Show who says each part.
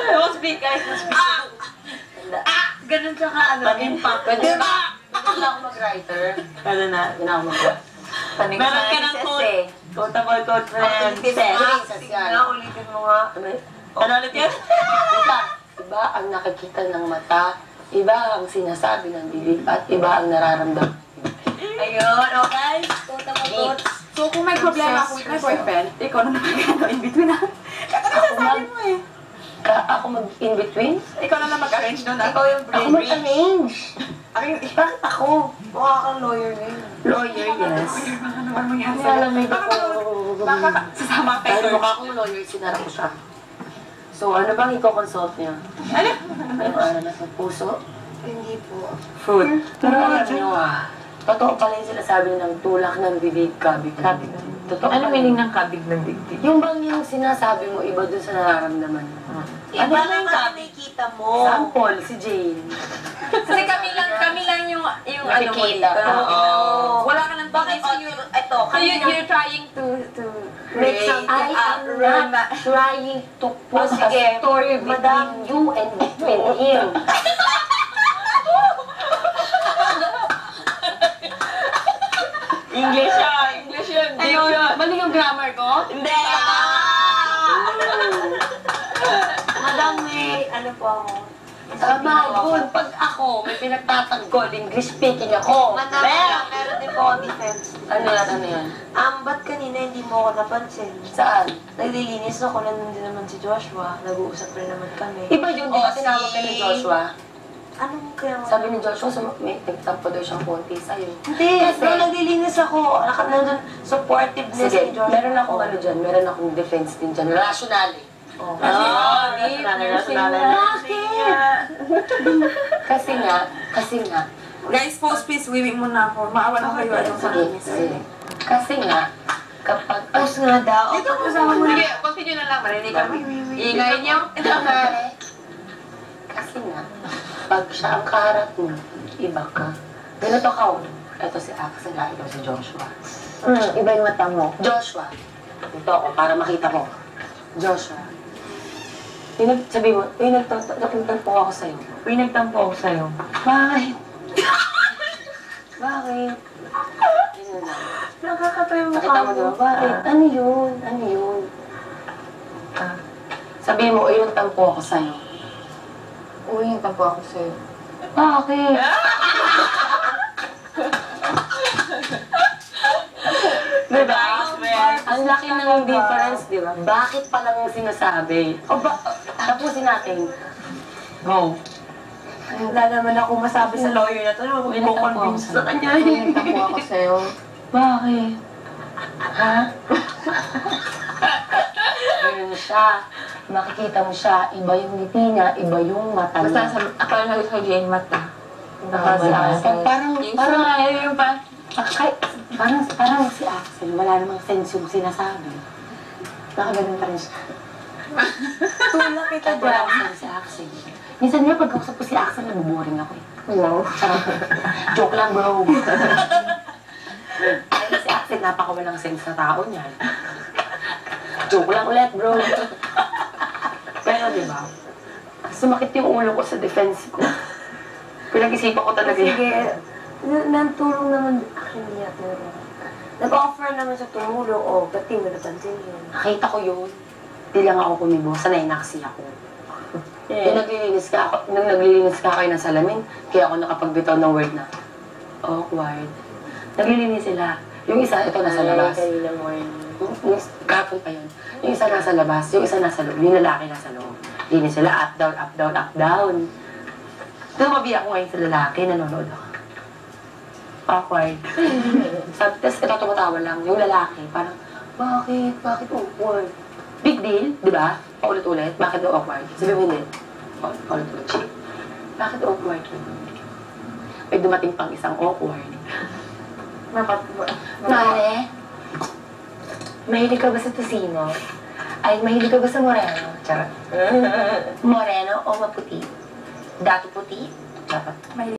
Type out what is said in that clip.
Speaker 1: Speak, guys. Ganun siya ka, ano, impact.
Speaker 2: Pwede na ako mag-writer.
Speaker 1: Ano na?
Speaker 2: Pwede na ako mag-writer.
Speaker 1: Meron ka ng quote. Quotable quote, friend. Ulitin mo nga. Ano ulit yan?
Speaker 2: Iba ang nakikita ng mata, iba ang sinasabi ng bibig, at iba ang nararamdaman.
Speaker 1: Ayun, okay? Quotable quote.
Speaker 3: So, kung may problema ako with my boyfriend, ikaw na naman in between na. Ito na sasabi mo eh.
Speaker 2: Ako mag-in-between?
Speaker 3: Ikaw na mag-arrange doon.
Speaker 1: Ikaw yung
Speaker 2: Ako mag-arrange.
Speaker 3: Bakit
Speaker 2: Ako?
Speaker 1: Mukha kang lawyer ngayon.
Speaker 2: Lawyer, yes.
Speaker 3: Ano naman mangyari?
Speaker 2: Salamay ako.
Speaker 3: Baka sasama kayo.
Speaker 2: Dahil mukha akong lawyer, sinara ko siya. So, ano bang i-consult niya?
Speaker 3: Ano?
Speaker 2: Ano na sa puso?
Speaker 1: Hindi po.
Speaker 2: Fruit. Pero alam niyo totoo pala yung sinasabi ng tulak ng bibig, kabig. Totoo
Speaker 1: Ano
Speaker 2: pala.
Speaker 1: meaning ng kabig ng digdig?
Speaker 2: Yung bang yung sinasabi mo, iba dun sa nararamdaman mo?
Speaker 1: Iba na yung nakikita mo.
Speaker 2: Sample, si Jane.
Speaker 3: Kasi kami lang yung ano mo
Speaker 2: Nakikita.
Speaker 3: dito.
Speaker 1: Oo.
Speaker 3: Wala ka ng
Speaker 1: Bakit
Speaker 3: so
Speaker 1: ito? Ito,
Speaker 3: So you're trying to
Speaker 1: Make
Speaker 3: create
Speaker 1: something
Speaker 2: I am not trying to put a
Speaker 1: sige.
Speaker 2: story between
Speaker 1: Madam.
Speaker 2: you and between him.
Speaker 1: English yun. English yun.
Speaker 2: Ayun, mali yung grammar ko?
Speaker 1: Hindi. Madam, may ano po ako.
Speaker 2: Tama yun. Pag ako, may pinagtatanggol, English speaking ako.
Speaker 1: Madam, meron din po ako defense.
Speaker 2: Ano yan?
Speaker 1: Ba't kanina hindi mo ako napansin?
Speaker 2: Saan?
Speaker 1: Naglilinis ako, nandun naman si Joshua. Nag-uusap rin naman kami.
Speaker 2: Iba yun, di ba tinawag ka ni Joshua?
Speaker 1: Anong kaya nga?
Speaker 2: Sabi ni Joshua, may nagtampo daw siyang konti sa'yo.
Speaker 1: Hindi,
Speaker 2: Kasi-
Speaker 1: no, naglilinis ako. Nandun, supportiveness
Speaker 2: Sige,
Speaker 1: ni Joshua.
Speaker 2: meron akong ano dyan, meron akong defense din dyan. Rationale.
Speaker 1: Oh,
Speaker 2: Kasi nga,
Speaker 3: Guys, pause please, wiwing muna ako. Maawa na kayo. Ano sa akin?
Speaker 2: sige. Kasi nga, kapag,
Speaker 1: Post nga daw.
Speaker 3: Dito ko sa mo. Sige, continue na lang. Marinig kami. Ingay niyo.
Speaker 2: kasi nga, pag siya ang kaharap mo, iba ka. Ganito ka, ito si Axel, ito si Joshua.
Speaker 1: Iba yung mata mo.
Speaker 2: Joshua, ito ako, para makita mo. Joshua, sabi mo, nagtampo ako sa'yo.
Speaker 1: Pinagtampo ako sa'yo.
Speaker 2: Bakit? Bakit? Yun lang.
Speaker 1: Nakakatawa yung
Speaker 2: Nakita mo diba? Bakit? Ano yun? Ano yun? Sabi mo, yung tampo ako sa'yo.
Speaker 1: Uy, yung tampo ako sa'yo.
Speaker 2: Bakit?
Speaker 1: Diba?
Speaker 2: Ang laki ng difference, di ba? Bakit pa lang sinasabi? Tapusin natin. Go.
Speaker 1: Wala naman ako masabi sa lawyer na to. Huwag mo convince sa kanya.
Speaker 2: Tampo ako sa'yo. Bakit? Ha? Ganun siya. Makikita mo siya, iba yung ngiti niya, iba yung mata niya.
Speaker 3: Basta akala na sa Jane mata.
Speaker 2: Parang
Speaker 3: yung pa.
Speaker 2: parang si Axel, wala namang sense yung sinasabi. Nakaganon pa rin siya.
Speaker 1: Tulak kita
Speaker 2: Wala
Speaker 1: dyan.
Speaker 2: akong sense si Axel. Minsan nga, pag kausap ko si Axel, nabuboring ako eh.
Speaker 1: Wow.
Speaker 2: Joke lang, bro. Ay, si Axel, napakawalang sense na tao niya. Joke lang ulit, bro. Pero diba, sumakit yung ulo ko sa defense ko. Pinag-isipan ko talaga yun.
Speaker 1: Sige, nantulong naman. Hindi niya tulong. Nag-offer naman sa tumulong. O, ba't di mo napansin yun?
Speaker 2: Nakita ko yun. Di lang ako kumibo. Sanay na kasi ako. Nung naglilinis ka kayo ng salamin, kaya ako nakapagbitaw ng word na awkward. Naglilinis sila. Yung isa, ito nasa labas.
Speaker 1: Kaninang morning.
Speaker 2: Kapon pa yun. Yung isa nasa labas, yung isa nasa loob. Yung lalaki nasa loob. Linis sila, up, down, up, down, up, down. Tumabi ako ngayon sa lalaki, nanonood ako. Awkward. Tapos ito tumatawa lang. Yung lalaki, parang, bakit? Bakit awkward? Big deal, di ba? Paulit-ulit. Bakit daw awkward? Sabi mo hindi. Paulit-ulit. Chick. Bakit awkward? May dumating pang isang awkward. Mare, mahilig ka ba sa tosino? Ay, mahilig ka ba sa moreno? Charot. Moreno o maputi? Dato puti? Dapat.
Speaker 3: Mahilig